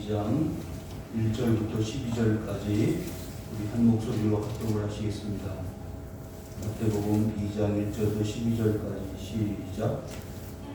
2장 1절부터 12절까지 우리 한 목소리로 합독을 하시겠습니다. 마태복음 2장 1절부터 12절까지 시작.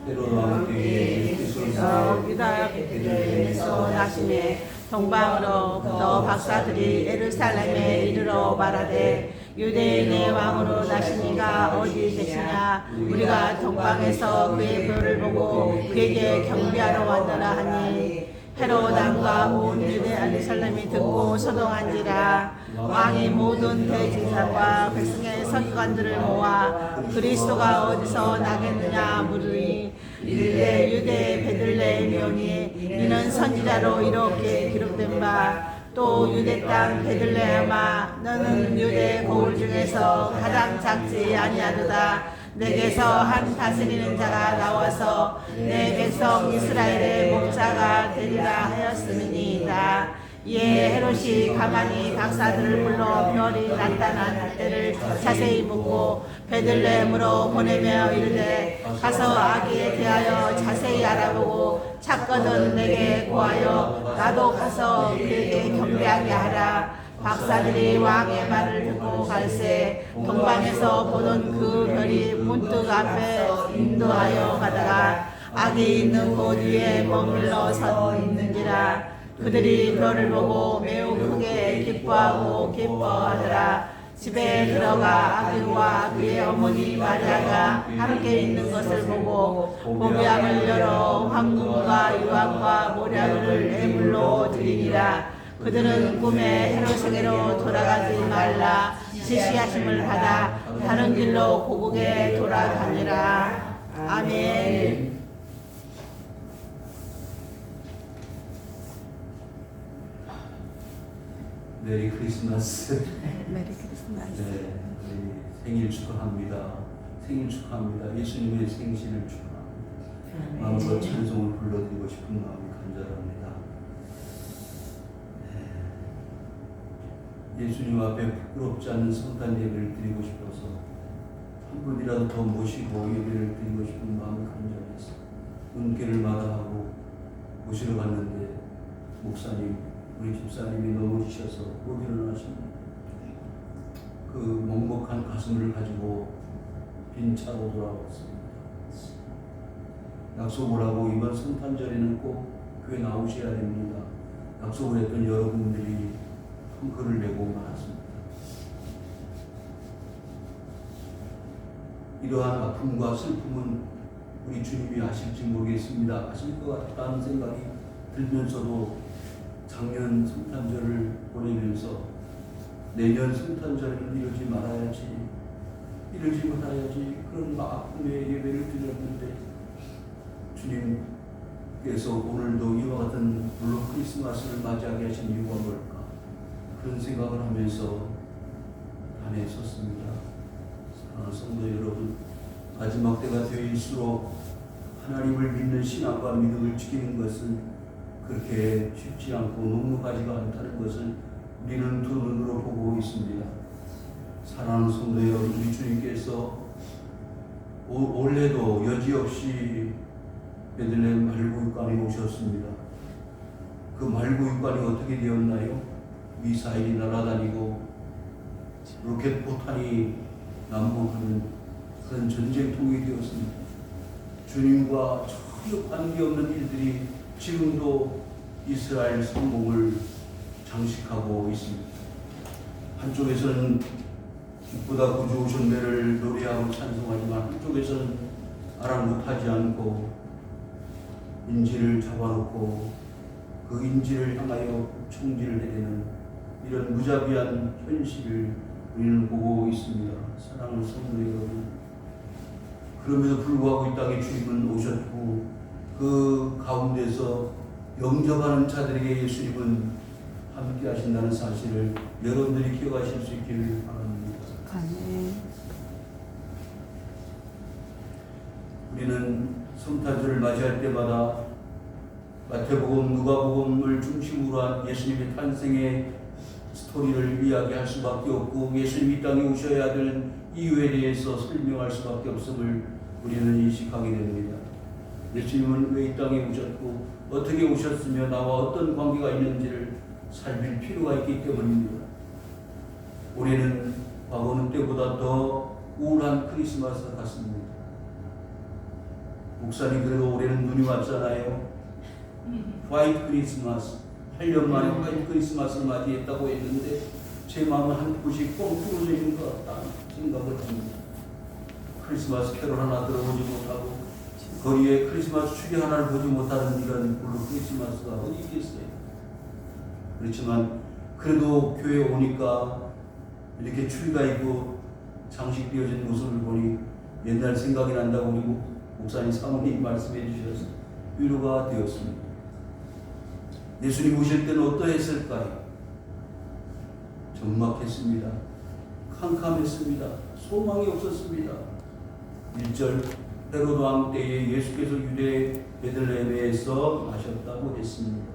헤로드 왕 때에 예수께서 유다 베들레헴에서 나시매 동방으로부터 박사들이 예루살렘에 이르러 말하되 유대인의 왕으로 나시니가 어디 계시냐? 우리가 동방에서 그의 별을 보고 그에게 경배하러 왔노라 하니 헤롯 왕과 온 유대 예루살렘이 듣고 소동한지라. 왕이 모든 대제사장과 백성의 서기관들을 모아 그리스도가 어디서 나겠느냐 물으니 이르되 유대 베들레헴이오니 이는 선지자로 이렇게 기록된 바 또 유대 땅 베들레헴아 너는 유대 고을 중에서 가장 작지 아니하도다. 내게서 한 다스리는 자가 나와서 내 백성 이스라엘의 목자가 되리라 하였음이니이다. 이에 헤롯이 가만히 박사들을 불러 별이 나타난 때를 자세히 묻고 베들레헴으로 보내며 이르되 가서 아기에 대하여 자세히 알아보고 찾거든 내게 고하여 나도 가서 그에게 경배하게 하라. 박사들이 왕의 말을 듣고 갈새 동방에서 보던 그 별이 문득 앞에 인도하여 가다가 아기 있는 곳 위에 머물러 서 있는지라. 그들이 별을 보고 매우 크게 기뻐하고 기뻐하더라. 집에 들어가 아기와 그의 어머니 마리아가 함께 있는 것을 보고 보배함을 열어 황금과 유황과 모략을 예물로 드리니라. 그들은 꿈에 헤롯에게로 돌아가지 말라 지시하심을 받아 다른 길로 고국에 돌아가니라. 아멘. 메리 크리스마스. 메리 크리스마스. 네, 우리 생일 축하합니다. 생일 축하합니다. 예수님의 생신을 축하합니다. 마음으로 찬송을 불러드리고 싶은 마음이 간절합니다. 네. 예수님 앞에 부끄럽지 않은 성탄 예배를 드리고 싶어서 한 분이라도 더 모시고 예배를 드리고 싶은 마음이 간절해서 눈길을 마다하고 모시러 갔는데 목사님 우리 집사님이 넘어지셔서 못 일어나십니다. 그 먹먹한 가슴을 가지고 빈 차로 돌아왔습니다. 약속을 하고 이번 성탄절에는 꼭 교회 나오셔야 됩니다. 약속을 했던 여러분들이 한글을 내고 말았습니다. 이러한 아픔과 슬픔은 우리 주님이 아실지 모르겠습니다. 아실 것 같다는 생각이 들면서도 작년 성탄절을 보내면서 내년 성탄절을 이루지 말아야지, 이루지 못해야지 그런 아픔의 예배를 드렸는데 주님께서 오늘도 이와 같은 물론 크리스마스를 맞이하게 하신 이유가 뭘까 그런 생각을 하면서 단에 섰습니다. 사랑하는 성도 여러분, 마지막 때가 되어일수록 하나님을 믿는 신앙과 믿음을 지키는 것은 그렇게 쉽지 않고 넉넉하지가 않다는 것을 우리는 두 눈으로 보고 있습니다. 사랑하는 성도 여러분, 우리 주님께서 올해도 여지없이 베들레헴 말구육관에 오셨습니다. 그 말구육관이 어떻게 되었나요? 미사일이 날아다니고 로켓 포탄이 난무하는 그런 전쟁통이 되었습니다. 주님과 전혀 관계없는 일들이 지금도 이스라엘 성공을 장식하고 있습니다. 한쪽에서는 기쁘다 구주 오신 배를 노래하고 찬송하지만 한쪽에서는 아랑곳하지 않고 인질을 잡아놓고 그 인질을 향하여 총질을 해대는 이런 무자비한 현실을 우리는 보고 있습니다. 사랑하는 성도 여러분, 그럼에도 불구하고 이 땅에 주님은 오셨고 그 가운데서 영접하는 자들에게 예수님은 함께 하신다는 사실을 여러분들이 기억하실 수 있기를 바랍니다. 아멘. 우리는 성탄절을 맞이할 때마다 마태복음, 누가복음을 중심으로 한 예수님의 탄생의 스토리를 이야기할 수밖에 없고 예수님이 이 땅에 오셔야 될 이유에 대해서 설명할 수밖에 없음을 우리는 인식하게 됩니다. 예수님은 왜 이 땅에 오셨고 어떻게 오셨으며 나와 어떤 관계가 있는지를 살필 필요가 있기 때문입니다. 올해는 과거 때보다 더 우울한 크리스마스 같습니다. 목사님 그래도 올해는 눈이 왔잖아요. 화이트 크리스마스, 8년 만에 화이트 크리스마스를 맞이했다고 했는데 제 마음은 한 곳이 뻥 뚫어져 있는 것 같다는 생각을 합니다. 크리스마스 캐롤 하나 들어보지 못하고 거리에 크리스마스 추리 하나를 보지 못하는 이런 물론 크리스마스가 어디 있겠어요. 그렇지만 그래도 교회에 오니까 이렇게 추리가 있고 장식되어진 모습을 보니 옛날 생각이 난다고 우리 목사님 사모님 말씀해 주셔서 위로가 되었습니다. 예수님 오실 때는 어떠했을까요? 적막했습니다. 캄캄했습니다. 소망이 없었습니다. 1절 헤로드 왕 때에 예수께서 유대 베들레헴에서 나셨다고 했습니다.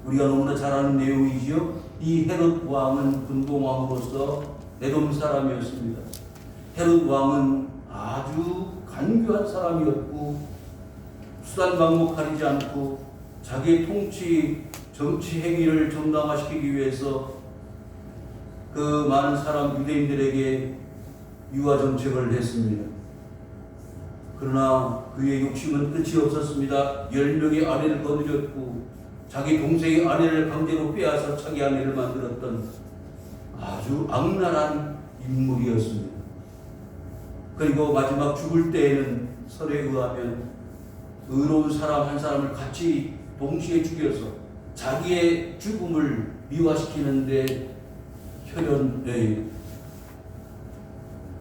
우리가 너무나 잘 아는 내용이지요. 이 헤롯 왕은 분봉왕으로서 에돔 사람이었습니다. 헤롯 왕은 아주 간교한 사람이었고 수단 방목 가리지 않고 자기의 통치 정치 행위를 정당화시키기 위해서 그 많은 사람 유대인들에게 유화 정책을 했습니다. 그러나 그의 욕심은 끝이 없었습니다. 10명의 아내를 거느렸고 자기 동생의 아내를 강제로 빼앗아 자기 아내를 만들었던 아주 악랄한 인물이었습니다. 그리고 마지막 죽을 때에는 설에 의하면 의로운 사람 한 사람을 같이 동시에 죽여서 자기의 죽음을 미화시키는데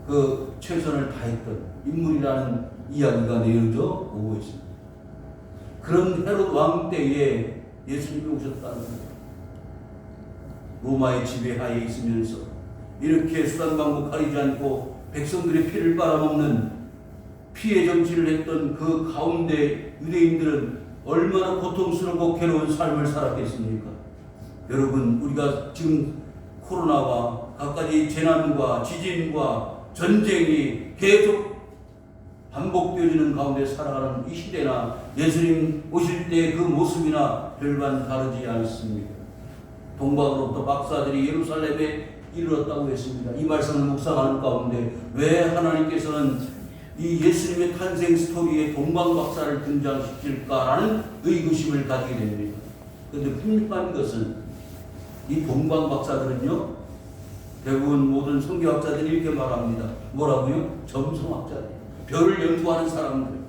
그 최선을 다했던 인물이라는 이야기가 내려져 오고 있습니다. 그런 헤롯 왕 때에 예수님이 오셨다는 거예요. 로마의 지배하에 있으면서 이렇게 수단방법 가리지 않고 백성들의 피를 빨아먹는 피해 정치를 했던 그 가운데 유대인들은 얼마나 고통스럽고 괴로운 삶을 살았겠습니까? 여러분, 우리가 지금 코로나와 갖가지 재난과 지진과 전쟁이 계속 반복되어지는 가운데 살아가는 이 시대나 예수님 오실 때 그 모습이나 별반 다르지 않습니다. 동방으로부터 박사들이 예루살렘에 이르렀다고 했습니다. 이 말씀을 묵상하는 가운데 왜 하나님께서는 이 예수님의 탄생 스토리에 동방 박사를 등장시킬까라는 의구심을 가지게 됩니다. 그런데 분명한 것은 이 동방 박사들은요, 대부분 모든 성경학자들이 이렇게 말합니다. 뭐라고요? 점성학자들, 별을 연구하는 사람들.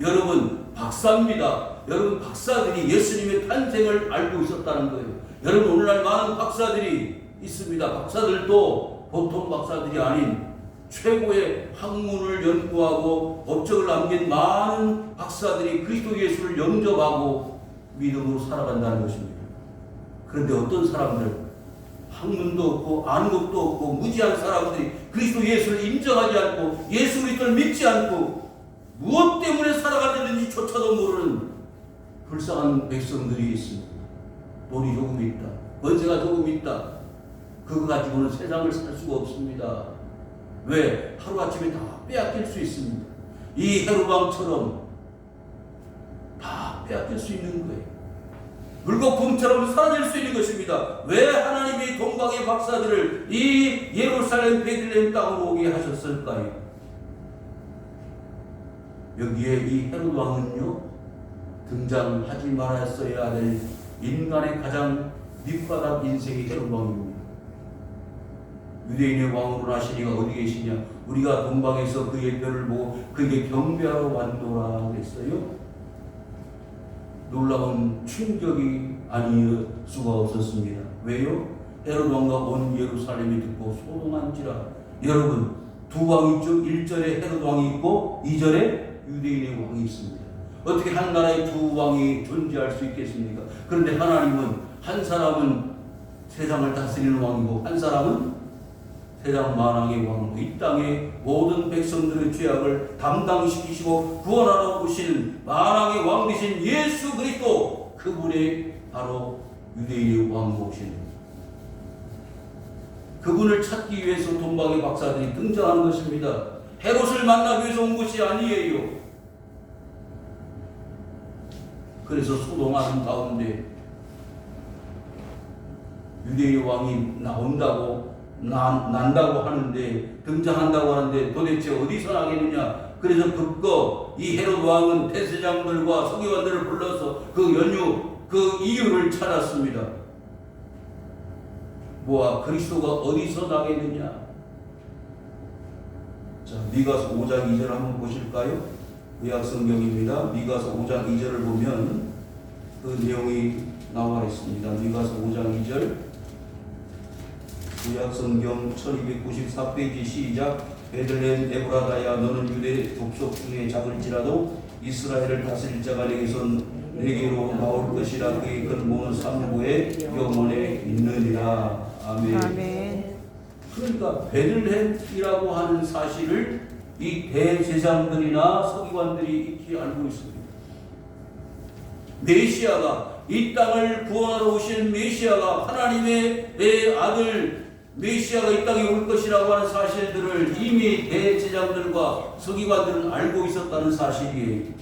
여러분 박사입니다. 여러분 박사들이 예수님의 탄생을 알고 있었다는 거예요. 여러분 오늘날 많은 박사들이 있습니다. 박사들도 보통 박사들이 아닌 최고의 학문을 연구하고 업적을 남긴 많은 박사들이 그리스도 예수를 영접하고 믿음으로 살아간다는 것입니다. 그런데 어떤 사람들, 학문도 없고 아는 것도 없고 무지한 사람들이 그리스도 예수를 인정하지 않고 예수 그리스도를 믿지 않고 무엇 때문에 살아가는지 조차도 모르는 불쌍한 백성들이 있습니다. 돈이 조금 있다, 권세가 조금 있다, 그거 가지고는 세상을 살 수가 없습니다. 왜? 하루아침에 다 빼앗길 수 있습니다. 이 헤롯왕처럼 다 빼앗길 수 있는 거예요. 물거품처럼 사라질 수 있는 것입니다. 왜 하나님이 동방의 박사들을 이 예루살렘 베들레헴 땅으로 오게 하셨을까요? 여기에 이 헤롯 왕은요, 등장하지 말았어야 될 인간의 가장 밑바닥 인생의 헤롯 왕입니다. 유대인의 왕으로 나시니가 어디 계시냐? 우리가 동방에서 그의 별을 보고 그에게 경배하러 왔노라 그랬어요. 놀라운 충격이 아닐 수가 없었습니다. 왜요? 헤롯 왕과 온 예루살렘이 듣고 소동한지라. 여러분, 두 왕이 있죠. 1절에 헤롯 왕이 있고 2절에 유대인의 왕이 있습니다. 어떻게 한 나라의 두 왕이 존재할 수 있겠습니까? 그런데 하나님은 한 사람은 세상을 다스리는 왕이고 한 사람은 세상 만왕의 왕으로 이 땅의 모든 백성들의 죄악을 담당시키시고 구원하러 오시는 만왕의 왕 되신 예수 그리스도, 그분이 바로 유대인의 왕이시는 그분을 찾기 위해서 동방의 박사들이 등장하는 것입니다. 헤롯을 만나기 위해서 온 것이 아니에요. 그래서 소동하는 가운데 유대의 왕이 난다고 하는데, 등장한다고 하는데 도대체 어디서 나겠느냐. 그래서 그거 이 헤롯 왕은 대제사장들과 서기관들을 불러서 그 연유, 그 이유를 찾았습니다. 뭐야, 그리스도가 어디서 나겠느냐. 자, 미가서 5장 2절 한번 보실까요? 의학 성경입니다. 미가서 5장 2절을 보면 그 내용이 나와 있습니다. 미가서 5장 2절, 의학 성경 1294페이지 시작. 베들레헴 에브라다야, 너는 유대 족속 중에 작을지라도 이스라엘을 다스릴 자가 내게로 나올 것이라. 그의 근본은 삼부에 영원에 있느니라. 아멘. 아멘. 그러니까 베들레헴이라고 하는 사실을 이 대제사장들이나 서기관들이 익히 알고 있습니다. 메시아가, 이 땅을 구원하러 오신 메시아가, 하나님의 아들 메시아가 이 땅에 올 것이라고 하는 사실들을 이미 대제사장들과 서기관들은 알고 있었다는 사실이에요.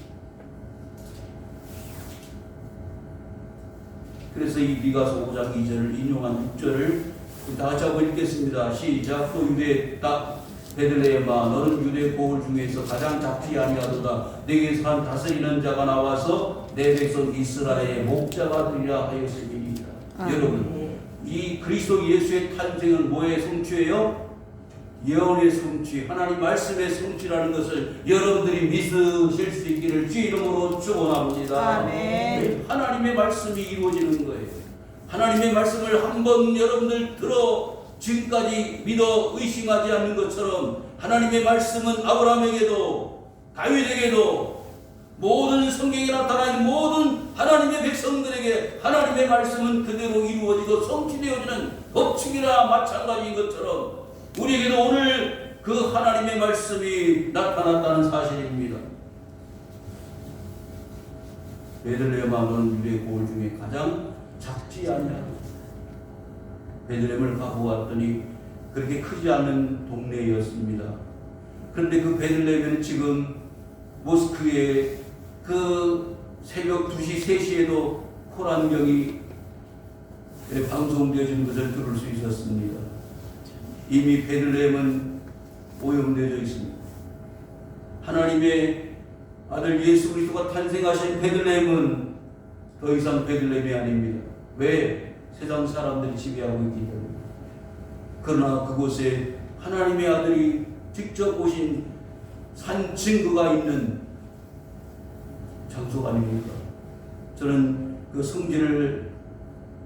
그래서 이 미가서 5장 2절을 인용한 6절을 다 같이 한번 읽겠습니다. 시작. 또 유대 딱 베들레헴아, 너는 유대 고을 중에서 가장 작지 아니하도다. 내게서 한 다스리는 자가 나와서 내 백성 이스라엘의 목자가 되리라 하였음이니라. 여러분, 이 그리스도 예수의 탄생은 뭐의 성취예요? 예언의 성취, 하나님 말씀의 성취라는 것을 여러분들이 믿으실 수 있기를 주 이름으로 축원합니다. 아멘. 하나님의 말씀이 이루어지는 거예요. 하나님의 말씀을 한번 여러분들 들어 지금까지 믿어 의심하지 않는 것처럼, 하나님의 말씀은 아브라함에게도 다윗에게도 모든 성경에 나타난 모든 하나님의 백성들에게 하나님의 말씀은 그대로 이루어지고 성취되어지는 법칙이나 마찬가지인 것처럼 우리에게도 오늘 그 하나님의 말씀이 나타났다는 사실입니다. 베들레헴아, 너는 유대 고을 중에 가장 작지 아니하다. 베들레헴을 가보았더니 그렇게 크지 않은 동네였습니다. 그런데 그 베들레헴에는 지금 모스크에 그 새벽 2시, 3시에도 코란경이 방송되어진 것을 들을 수 있었습니다. 이미 베들레헴은 오염되어 있습니다. 하나님의 아들 예수 그리스도가 탄생하신 베들레헴은 더 이상 베들레헴이 아닙니다. 왜? 세상 사람들이 지배하고 있기 때문에. 그러나 그곳에 하나님의 아들이 직접 오신 산 증거가 있는 장소가 아닙니까? 저는 그 성지를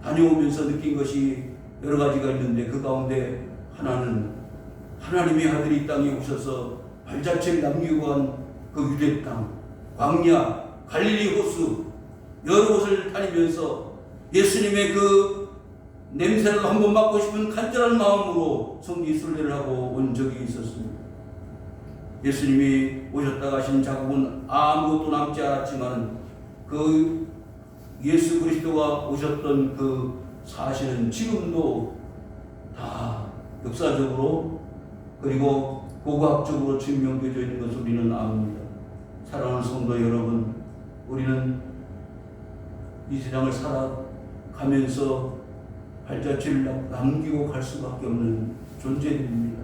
다녀오면서 느낀 것이 여러 가지가 있는데, 그 가운데 하나는 하나님의 아들이 이 땅에 오셔서 발자취를 남기고 간 그 유대 땅, 광야, 갈릴리 호수 여러 곳을 다니면서 예수님의 그 냄새를 한번 맡고 싶은 간절한 마음으로 성지 순례를 하고 온 적이 있었습니다. 예수님이 오셨다 가신 자국은 아무것도 남지 않았지만 그 예수 그리스도가 오셨던 그 사실은 지금도 다 역사적으로 그리고 고고학적으로 증명되어 있는 것을 우리는 압니다. 사랑하는 성도 여러분, 우리는 이 세상을 살아가면서 발자취를 남기고 갈 수밖에 없는 존재들입니다.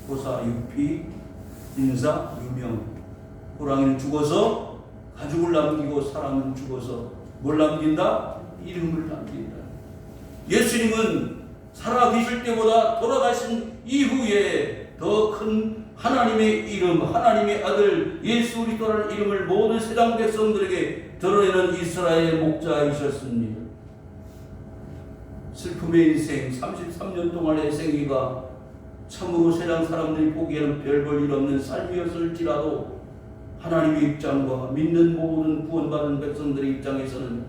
호사, 유피, 인사, 유명. 호랑이는 죽어서 가죽을 남기고 사람은 죽어서 뭘 남긴다? 이름을 남긴다. 예수님은 살아계실 때보다 돌아가신 이후에 더 큰 하나님의 이름, 하나님의 아들 예수 그리스도라는 이름을 모든 세상 백성들에게 드러내는 이스라엘의 목자이셨습니다. 슬픔의 인생, 33년 동안의 생애가 참으로 세상 사람들이 보기에는 별 볼 일 없는 삶이었을지라도 하나님의 입장과 믿는 모든 구원받은 백성들의 입장에서는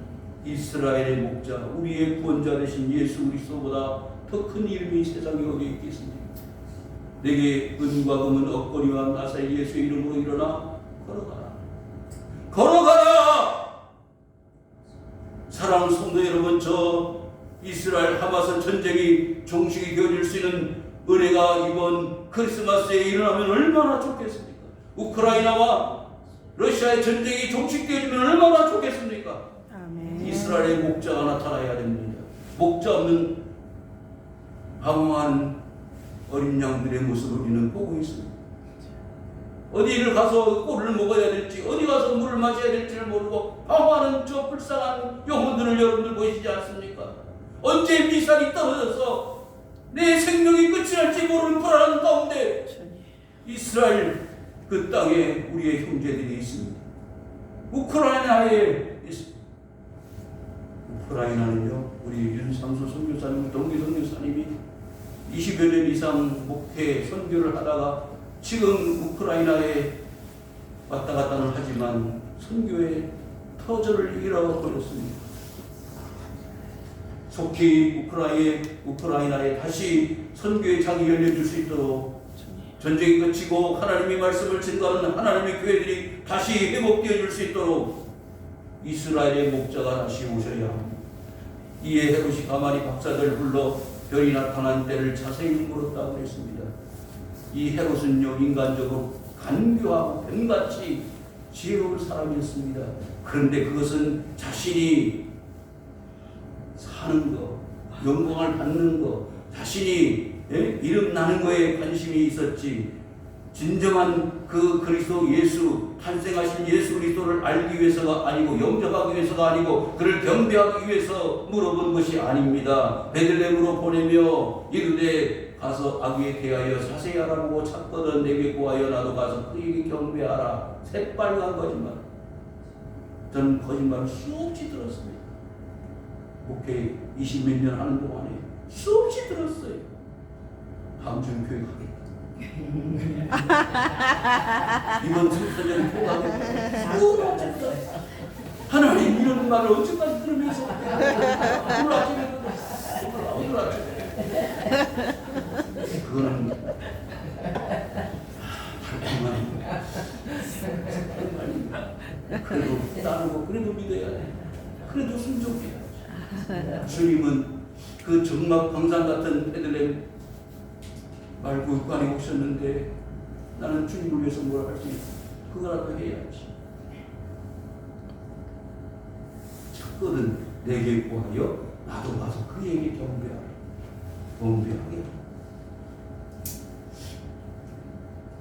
이스라엘의 목자, 우리의 구원자 되신 예수 그리스도보다 더 큰 이름이 세상에 어디 있겠습니까? 내게 은과 금은 없거니와 나사의 예수의 이름으로 일어나 걸어가라. 걸어가라! 사랑하는 성도 여러분, 저 이스라엘 하마스 전쟁이 종식이 되어질 수 있는 은혜가 이번 크리스마스에 일어나면 얼마나 좋겠습니까? 우크라이나와 러시아의 전쟁이 종식되어지면 얼마나 좋겠습니까? 아멘. 이스라엘의 목자가 나타나야 됩니다. 목자 없는 방황한 어린 양들의 모습을 우리는 보고 있습니다. 어디를 가서 꿀을 먹어야 될지, 어디 가서 물을 마셔야 될지를 모르고 방황하는 저 불쌍한 영혼들을 여러분들 보시지 않습니까? 언제 미사일이 떨어져서 내 생명이 끝이 날지 모르는 불안한 가운데 이스라엘 그 땅에 우리의 형제들이 있습니다. 우크라이나에 있습니다. 우크라이나는요, 우리 윤상수 선교사님, 동기 선교사님이 20여 년 이상 목회 선교를 하다가 지금 우크라이나에 왔다 갔다는 하지만 선교의 터전을 잃어버렸습니다. 속히 우크라이나에 다시 선교의 장이 열려줄 수 있도록 전쟁이 끝이고 하나님의 말씀을 증거하는 하나님의 교회들이 다시 회복되어질 수 있도록 이스라엘의 목자가 다시 오셔야 합니다. 이에 헤롯이 가만히 박사들 불러 별이 나타난 때를 자세히 물었다고 했습니다. 이 헤롯은요, 인간적으로 간교하고 뱀같이 지혜로운 사람이었습니다. 그런데 그것은 자신이 사는 것, 영광을 받는 것, 자신이 이름 나는 거에 관심이 있었지, 진정한 그 그리스도 예수, 탄생하신 예수 그리스도를 알기 위해서가 아니고, 영접하기 위해서가 아니고, 그를 경배하기 위해서 물어본 것이 아닙니다. 베들레헴으로 보내며 이르되 가서 아기에 대하여 자세히 알아보고 찾거든 내게 구하여 나도 가서 그에게 경배하라. 새빨간 거짓말. 저는 거짓말을 수없이 들었습니다. 목회 20몇 년 하는 동안에 수없이 들었어요. 다음 주는 교회 가겠다. 이번 청소년 교회 가겠다. 하나님 이런 말을 언제까지 들으면서 오늘 아침에 그거는 그래도 따르고 그래도 믿어야 돼. 그래도 순종해야 돼. 주님은 그 정막 광산 같은 베들레헴 말구육관에 오셨는데 나는 주님을 위해서 뭘 할 수 있어? 그거라도 해야지. 찾거든 내게 구하여 나도 가서 그에게 경배하라. 경배하게.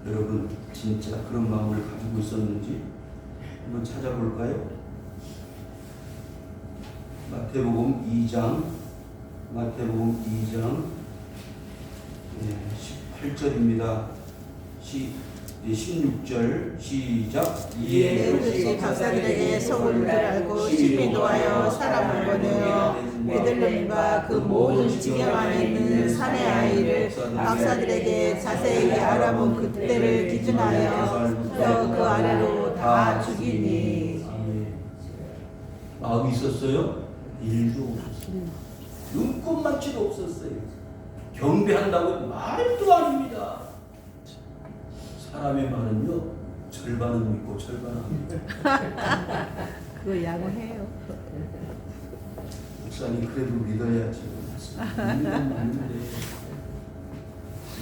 여러분 진짜 그런 마음을 가지고 있었는지 한번 찾아볼까요? 마태복음 2장 18절입니다. 16절 시작. 헤롯이 박사들에게 속을 줄 알고 심히 노하여 사람을 보내어 베들레헴과 그 모든 지경 안에 있는 산의 아이를 박사들에게 자세히 알아본 그때를 기준하여 그 아래로 다 죽이니. 마음이 있었어요? 일도 없었어요. 눈꼽만치도 없었어요. 경배한다고 말도 아닙니다. 사람의 말은요, 절반은 믿고 절반은 안 믿어요. 그거 양호해요. 목사님 그래도 믿어야지. 믿는 건 맞는데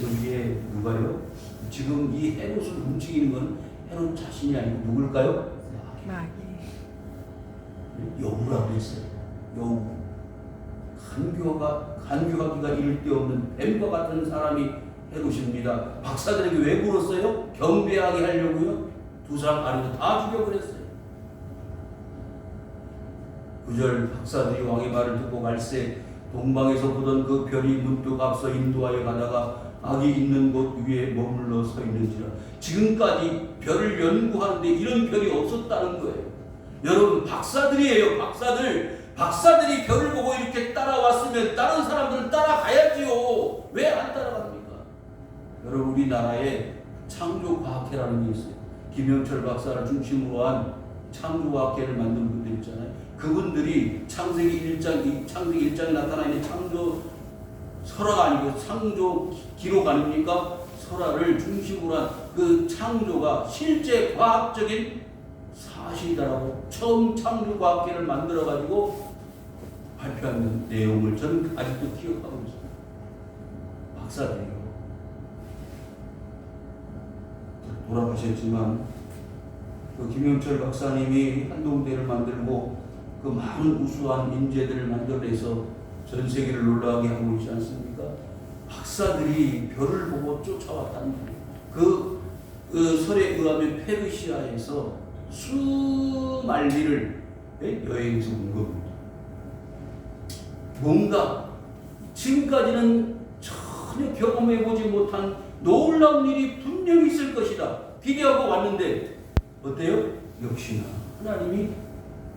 여기에 누가요? 지금 이 헤롯을 움직이는 건 헤롯 자신이 아니고 누굴까요? 마귀. 여우라고 했어요. 여우. 간교하기가 이를 데 없는 뱀과 같은 사람이 헤롯입니다. 박사들에게 왜 물었어요? 경배하게 하려고요? 두 사람 아래도 다 죽여버렸어요. 9절 박사들이 왕의 말을 듣고 갈새 동방에서 보던 그 별이 문득 앞서 인도하여 가다가 악이 있는 곳 위에 머물러 서 있는지라. 지금까지 별을 연구하는데 이런 별이 없었다는 거예요. 여러분 박사들이에요. 박사들이 별을 보고 이렇게 따라왔으면 다른 사람들은 따라가야지요. 왜 안 따라갑니까? 여러분 우리나라에 창조과학회라는 게 있어요. 김영철 박사를 중심으로 한 창조과학회를 만든 분들 있잖아요. 그분들이 창세기 1장에 나타나 있는 창조 설화가 아니고 창조 기록 아닙니까? 설화를 중심으로 한 그 창조가 실제 과학적인 사실이다라고 처음 창조과학회를 만들어가지고 발표하는 내용을 저는 아직도 기억하고 있습니다. 박사들이요. 돌아가셨지만 그 김영철 박사님이 한동대를 만들고 그 많은 우수한 인재들을 만들어내서 전 세계를 놀라게 하고 있지 않습니까? 박사들이 별을 보고 쫓아왔다는 거예요. 그 설에 의하면 페르시아에서 수만리를 여행해서 온 겁니다. 뭔가 지금까지는 전혀 경험해보지 못한 놀라운 일이 분명히 있을 것이다 기대하고 왔는데 어때요? 역시나 하나님이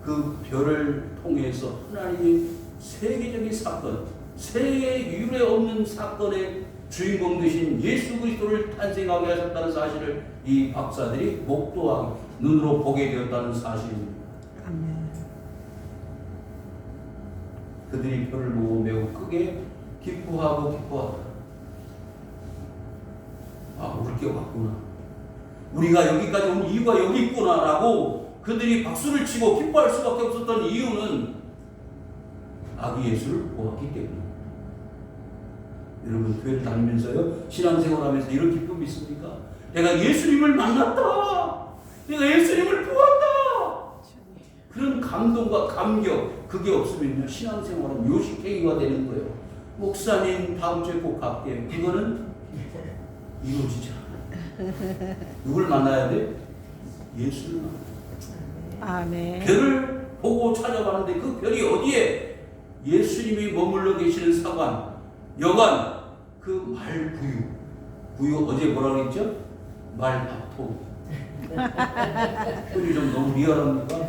그 별을 통해서 하나님이 세계적인 사건, 세계 유례 없는 사건의 주인공 되신 예수 그리스도를 탄생하게 하셨다는 사실을 이 박사들이 목도하게 눈으로 보게 되었다는 사실입니다. 아멘. 그들이 별을 보고 매우 크게 기뻐하다. 아, 올 게 왔구나. 우리가 여기까지 온 이유가 여기 있구나라고 그들이 박수를 치고 기뻐할 수밖에 없었던 이유는 아기 예수를 보았기 때문입니다. 여러분, 교회를 다니면서요, 신앙생활하면서 이런 기쁨이 있습니까? 내가 예수님을 만났다. 내가 예수님을 보았다. 그런 감동과 감격, 그게 없으면요, 신앙생활은 요식행위가 되는 거예요. 목사님 다음 주에 꼭 갈게요. 그거는 이루어지지 않아요. 누굴 만나야 돼? 예수를 만나야 돼. 아멘. 별을 보고 찾아가는데 그 별이 어디에? 예수님이 머물러 계시는 사관, 여관, 그 말부유 어제 뭐라 그랬죠? 말밥토. 소리 좀 너무 리얼합니까?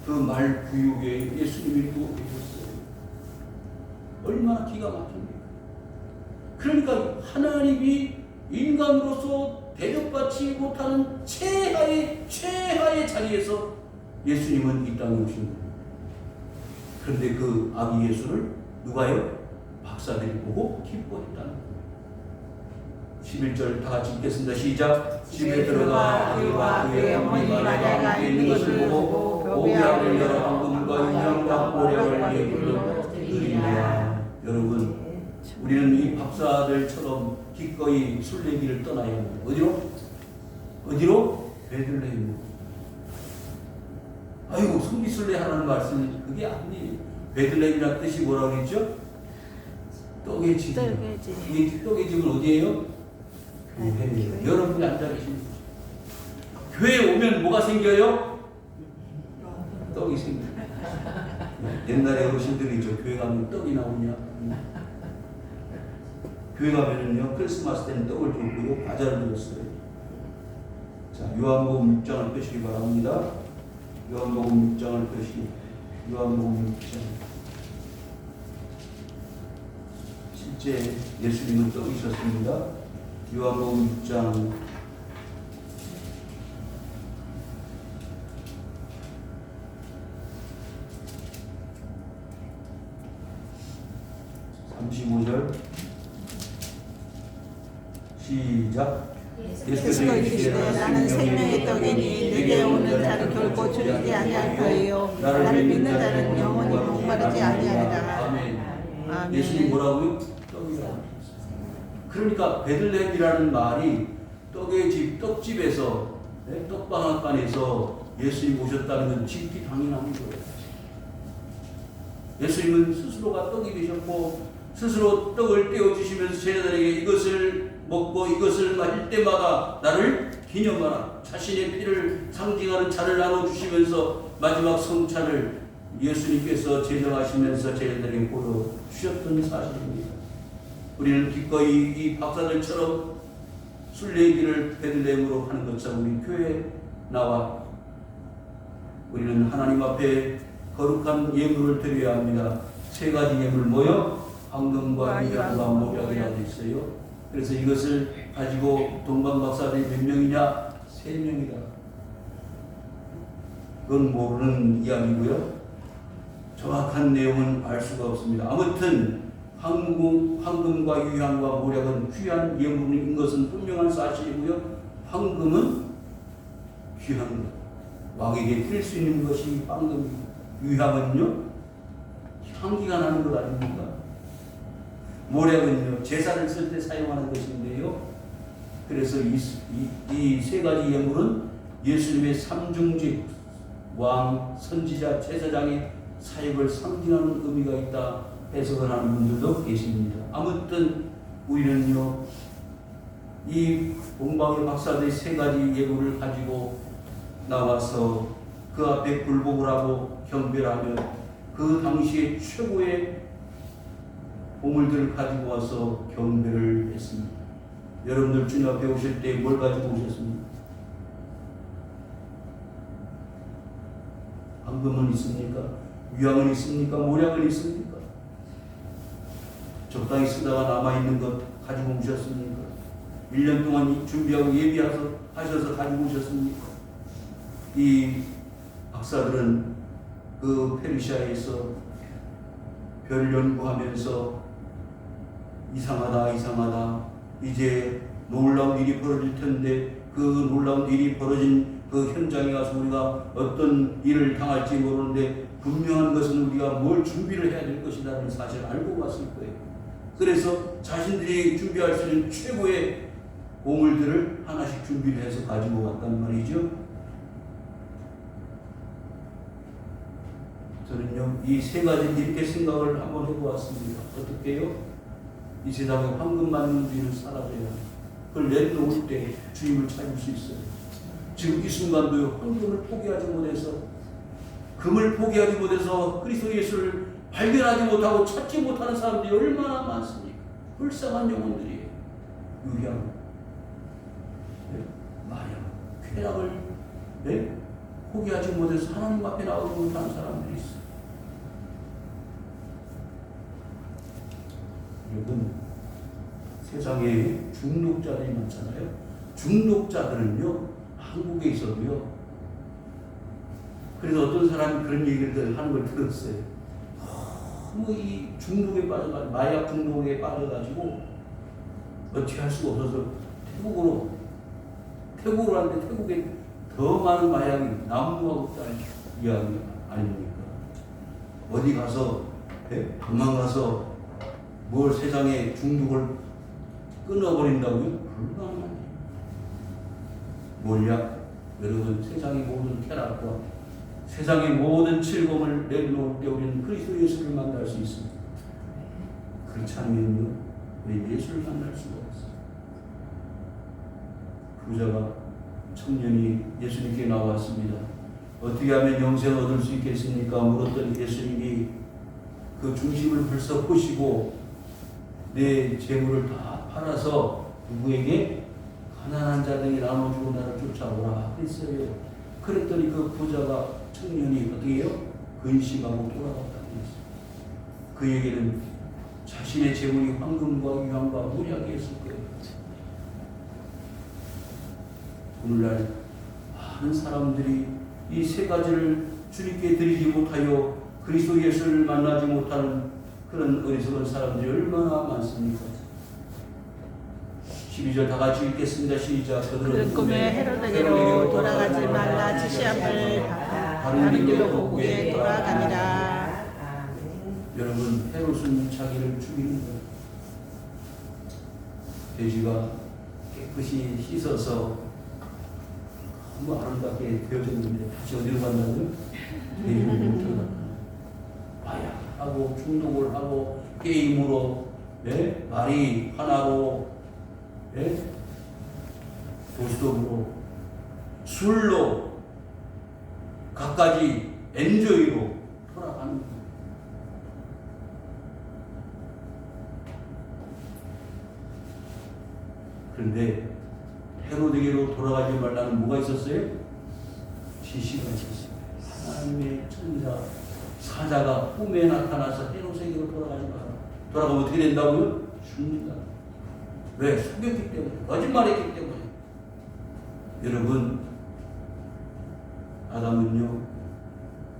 그 말부유에 예수님이 누워 계셨어요. 얼마나 기가 막힙니까? 그러니까 하나님이 인간으로서 대접받지 못하는 최하의 자리에서 예수님은 이 땅에 오신 겁니다. 그런데 그 아기 예수를 누가요? 박사들이 보고 기뻐했다는 거예요. 11절 다 같이 읽겠습니다. 시작. 집에 들어가 아기와 그의 어머니가 내가 함께 있는 것을 보고 오비락을 열어 황금과 인형과 모략을 예물로 드리니라. 여러분, 우리는 이 박사들처럼 기꺼이 순례길을 떠나야 합니다. 어디로? 베들레헴으로. 아이고, 성지순례 하라는 말씀이 그게 아니에요. 베들레헴이라는 뜻이 뭐라고 했죠? 떡의 집. 이 떡의 집은 어디예요? 교회예요. 여러분이 앉아 계십니다. 교회에 오면 뭐가 생겨요? 떡이 생겨요. 옛날에 어르신들이죠. 교회 가면 떡이 나오냐? 교회 가면은요, 크리스마스 때는 떡을 주고요, 과자를 줬어요. 자, 요한복음 6장을 펴시기 바랍니다. 요한복음 6장을 펴시기. 요한복음 6장. 실제 예수님은 떡이셨습니다. 요한복음 6장 35절 시작. 예수께서 이르시되 나는 생명의 떡이니 내게 오는 자는 결코 줄이지 아니할 터이요 나를 믿는 자는 영원히 목마르지 아니하리라. 아멘. 아멘. 예수님 뭐라고요? 떡이라고. 그러니까 베들레헴이라는 말이 떡의 집, 떡집에서, 떡방앗간에서 예수님 오셨다는 건 지극히 당연한 거예요. 예수님은 스스로가 떡이 되셨고 스스로 떡을 떼어주시면서 제자들에게 이것을 먹고 이것을 마실 때마다 나를 기념하라. 자신의 피를 상징하는 잔을 나눠주시면서 마지막 성찬을 예수님께서 제정하시면서 제자들에게 보여주셨던 사실입니다. 우리는 기꺼이 이 박사들처럼 순례길을 베들레헴으로 하는 것처럼 우리 교회에 나와 우리는 하나님 앞에 거룩한 예물을 드려야 합니다. 세 가지 예물 뭐요? 황금과 인양과 모략이라고 되어 있어요. 그래서 이것을 가지고 동방 박사들이 몇 명이냐? 3명이다. 그건 모르는 이야기고요. 정확한 내용은 알 수가 없습니다. 아무튼 황금과 유향과 모략은 귀한 예물인 것은 분명한 사실이고요. 황금은 귀한 것, 왕에게 드릴 수 있는 것이 황금입니다. 유향은요, 향기가 나는 것 아닙니까? 모략은요, 제사를 쓸 때 사용하는 것인데요. 그래서 이 세 가지 예물은 예수님의 삼중직 왕, 선지자, 제사장의 사역을 상징하는 의미가 있다 해석을 하는 분들도 계십니다. 아무튼 우리는요, 이 공방의 박사들의 세 가지 예고를 가지고 나와서 그 앞에 굴복을 하고 경배를 하며 그 당시에 최고의 보물들을 가지고 와서 경배를 했습니다. 여러분들 주님 앞에 오실 때 뭘 가지고 오셨습니까? 황금은 있습니까? 유황은 있습니까? 모략은 있습니까? 적당히 쓰다가 남아있는 것 가지고 오셨습니까? 1년 동안 준비하고 예비하셔서 가지고 오셨습니까? 이 박사들은 그 페르시아에서 별 연구하면서 이상하다 이제 놀라운 일이 벌어질 텐데 그 놀라운 일이 벌어진 그 현장에 가서 우리가 어떤 일을 당할지 모르는데 분명한 것은 우리가 뭘 준비를 해야 될 것이라는 사실을 알고 왔을 거예요. 그래서 자신들이 준비할 수 있는 최고의 보물들을 하나씩 준비를 해서 가지고 왔단 말이죠. 저는요, 이 세 가지 이렇게 생각을 한번 해보았습니다. 어떻게 해요? 이 세상에 황금 맞는 주인을 살아줘야 그걸 내려놓을 때 주님을 찾을 수 있어요. 지금 이 순간도요, 황금을 포기하지 못해서, 금을 포기하지 못해서 그리스도 예수를 발견하지 못하고 찾지 못하는 사람들이 얼마나 많습니까? 불쌍한 영혼들이에요. 유향, 네? 마약, 쾌락을 네? 포기하지 못해서 하나님 앞에 나오지 못하는 사람들이 있어요. 여러분, 세상에 중독자들이 많잖아요. 중독자들은요, 한국에 있어도요. 그래서 어떤 사람이 그런 얘기를 하는 걸 들었어요. 너무 이 중독에 빠져가지고, 마약 중독에 빠져가지고 어떻게 할 수가 없어서 태국으로 하는데 태국에 더 많은 마약이 난무하고 있다는 이야기 아닙니까? 어디 가서 도망가서 뭘 세상에 중독을 끊어버린다고요? 불가능합니다. 뭐냐? 여러분, 세상의 모든 쾌락과 세상의 모든 즐거움을 내려놓을 때 우리는 그리스도 예수를 만날 수 있습니다. 그렇지 않으면요, 우리 예수를 만날 수가 없어요. 부자가 청년이 예수님께 나왔습니다. 어떻게 하면 영생을 얻을 수 있겠습니까? 물었더니 예수님이 그 중심을 벌써 보시고 내 재물을 다 팔아서 누구에게? 가난한 자들에게 나눠주고 나를 쫓아오라 그랬어요. 그랬더니 그 부자가 청년이 어떻게 해요? 근심하고 돌아갔다고 했어요. 그에게는 자신의 재물이 황금과 유황과 모략이었을 거예요. 오늘날 많은 사람들이 이 세 가지를 주님께 드리지 못하여 그리스도 예수를 만나지 못하는 그런 어리석은 사람들이 얼마나 많습니까? 12절 다 같이 읽겠습니다. 시작. 그들은 꿈에 헤로데게로 돌아가지 말라 지시함을 받아 다른 길로 고국에 돌아가니라. 여러분, 헤롯은 자기를 죽이는 거예요. 돼지가 깨끗이 씻어서 너무 아름답게 되어졌는데 다시 어디로 간다고요? 돼지로 못 들어간다. 마약하고 중독을 하고 게임으로 말이 화나고 도시독으로 술로 갖가지 엔조이로 돌아가는 거예요. 그런데 헤로데게로 돌아가지 말라는 뭐가 있었어요? 지시가 있었어요. 하나님의 천사 사자가 꿈에 나타나서 헤롯에게로 돌아가지 마라. 돌아가면 어떻게 된다고요? 죽는다. 왜? 속였기 때문에, 거짓말했기 때문에. 여러분, 아담은요,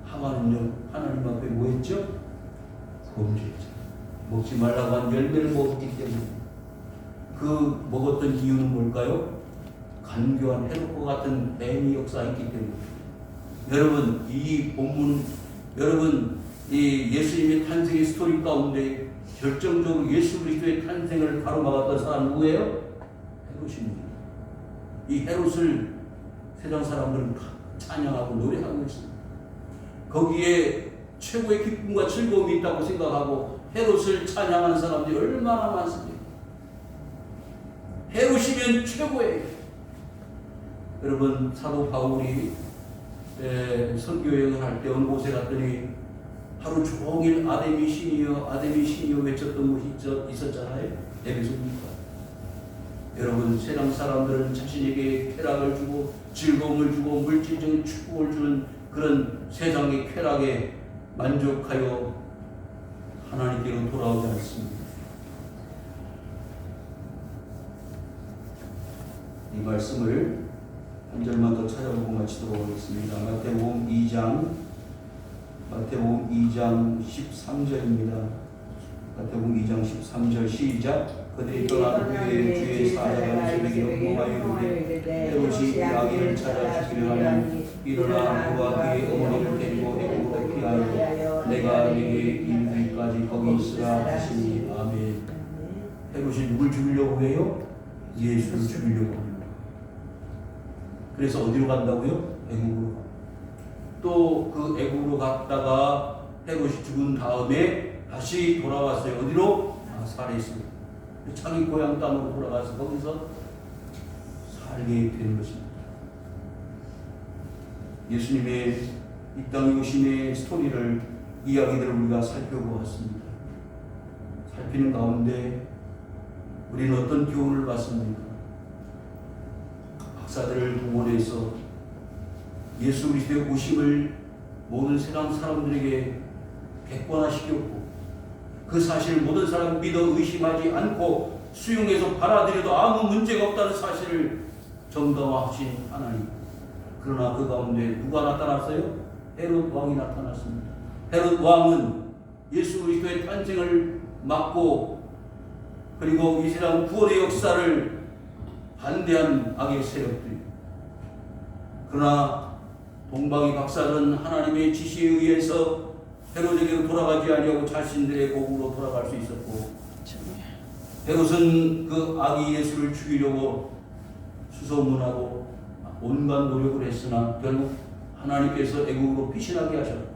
하와는요, 하나님 앞에 뭐 했죠? 범죄했죠. 먹지 말라고 한 열매를 먹었기 때문에. 그 먹었던 이유는 뭘까요? 간교한 헤롯과 같은 뱀이 역사했기 때문에. 여러분, 이 본문, 여러분, 이 예수님의 탄생의 스토리 가운데 결정적으로 예수 그리스도의 탄생을 가로막았던 사람 누구예요? 헤롯입니다. 이 헤롯을 세상 사람들은 찬양하고 노래하고 있습니다. 거기에 최고의 기쁨과 즐거움이 있다고 생각하고 헤롯을 찬양하는 사람들이 얼마나 많습니까? 헤롯이면 최고예요. 여러분, 사도 바울이 선교여행을 할 때 어느 곳에 갔더니 하루 종일 아데미 신이여 아데미 신이여 외쳤던 곳이 있었잖아요. 에베소입니다. 여러분, 세상 사람들은 자신에게 쾌락을 주고 즐거움을 주고 물질적인 축복을 주는 그런 세상의 쾌락에 만족하여 하나님께로 돌아오지 않습니다. 이 말씀을 한 절만 더 찾아보고 마치도록 하겠습니다. 마태복음 2장 13절입니다. 마태복음 2장 13절 시작. 그들이 떠난 후에 주의 사자가 새벽에 공하여 이르되 헤롯이 아기를 찾아 죽이려 하니 일어나 그와 그의 어머니를 데리고 애굽으로 피하여 내가 네게 이르기까지 거기 있으라 하시니. 아멘. 헤롯이 누굴 죽이려고 해요? 예수를 죽이려고 합니다. 그래서 어디로 간다고요? 애굽으로. 또 그 애굽으로 갔다가 헤롯이 죽은 다음에 다시 돌아왔어요. 어디로? 나사렛으로. 자기 고향 땅으로 돌아가서 거기서 살게 된 것입니다. 예수님의 이 땅에 오심의 스토리를, 이야기들을 우리가 살펴보았습니다. 살피는 가운데 우리는 어떤 교훈을 받습니까? 박사들을 동원해서 예수 그리스도의 오심을 모든 세상 사람들에게 객관화시켰고 그 사실을 모든 사람 믿어 의심하지 않고 수용해서 받아들여도 아무 문제가 없다는 사실을 정당화하신 하나님. 그러나 그 가운데 누가 나타났어요? 헤롯 왕이 나타났습니다. 헤롯 왕은 예수 그리스도의 탄생을 막고 그리고 이 세상 구원의 역사를 반대한 악의 세력들. 그러나 동방의 박사는 하나님의 지시에 의해서 헤롯에게로 돌아가지 아니하고 자신들의 고국으로 돌아갈 수 있었고, 헤롯은 그 아기 예수를 죽이려고 수소문하고 온갖 노력을 했으나 결국 하나님께서 애국으로 피신하게 하셨고,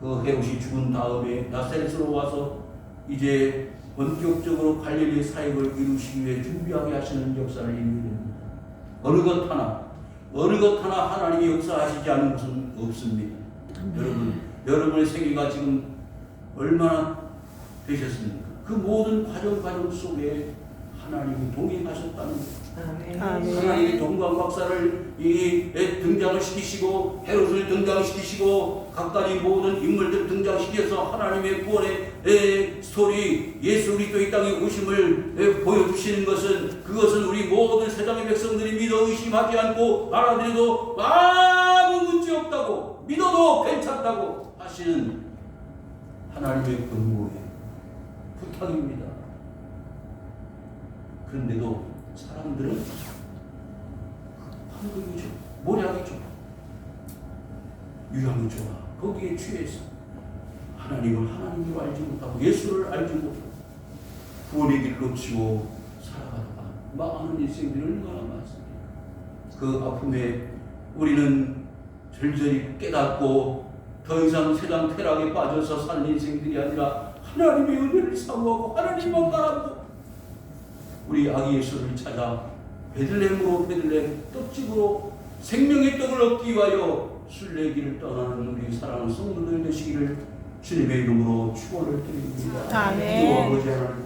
그 헤롯이 죽은 다음에 나사렛으로 와서 이제 본격적으로 갈릴리 사역을 이루시기 위해 준비하게 하시는 역사를 이루게 됩니다. 어느 것 하나 하나님이 역사하시지 않은 것은 없습니다. 여러분의 생애가 지금 얼마나 되셨습니까? 그 모든 과정 속에 하나님이 동행하셨다는 거죠. 하나님이 동방 박사를 등장을 시키시고 헤롯을 등장시키시고 각가지 모든 인물들 등장시켜서 하나님의 구원의 스토리, 예수 그리스도의 땅에 오심을 보여주시는 것은, 그것은 우리 모든 세상의 백성들이 믿어 의심하지 않고 알아들여도 아무 문제 없다고, 믿어도 괜찮다고 하시는 하나님의 권고의 부탁입니다. 그런데도 사람들은 환경이 좋아, 모략이 좋아, 유향이 좋아, 거기에 취해서 하나님을 하나님으로 알지 못하고 예수를 알지 못하고 구원의 길을 놓치고 살아가다가 망하는 인생들이 얼마나 많습니까? 그 아픔에 우리는 절절히 깨닫고 더 이상 세상 쾌락에 빠져서 사는 인생들이 아니라 하나님의 은혜를 사모하고 하나님만 바라보고 우리 아기 예수를 찾아 베들레헴으로 베들레헴 떡집으로 생명의 떡을 얻기 위하여 순례길을 떠나는 우리 사랑하는 성도들 되시기를 주님의 이름으로 축원을 드립니다. 아멘. 아버지 하나님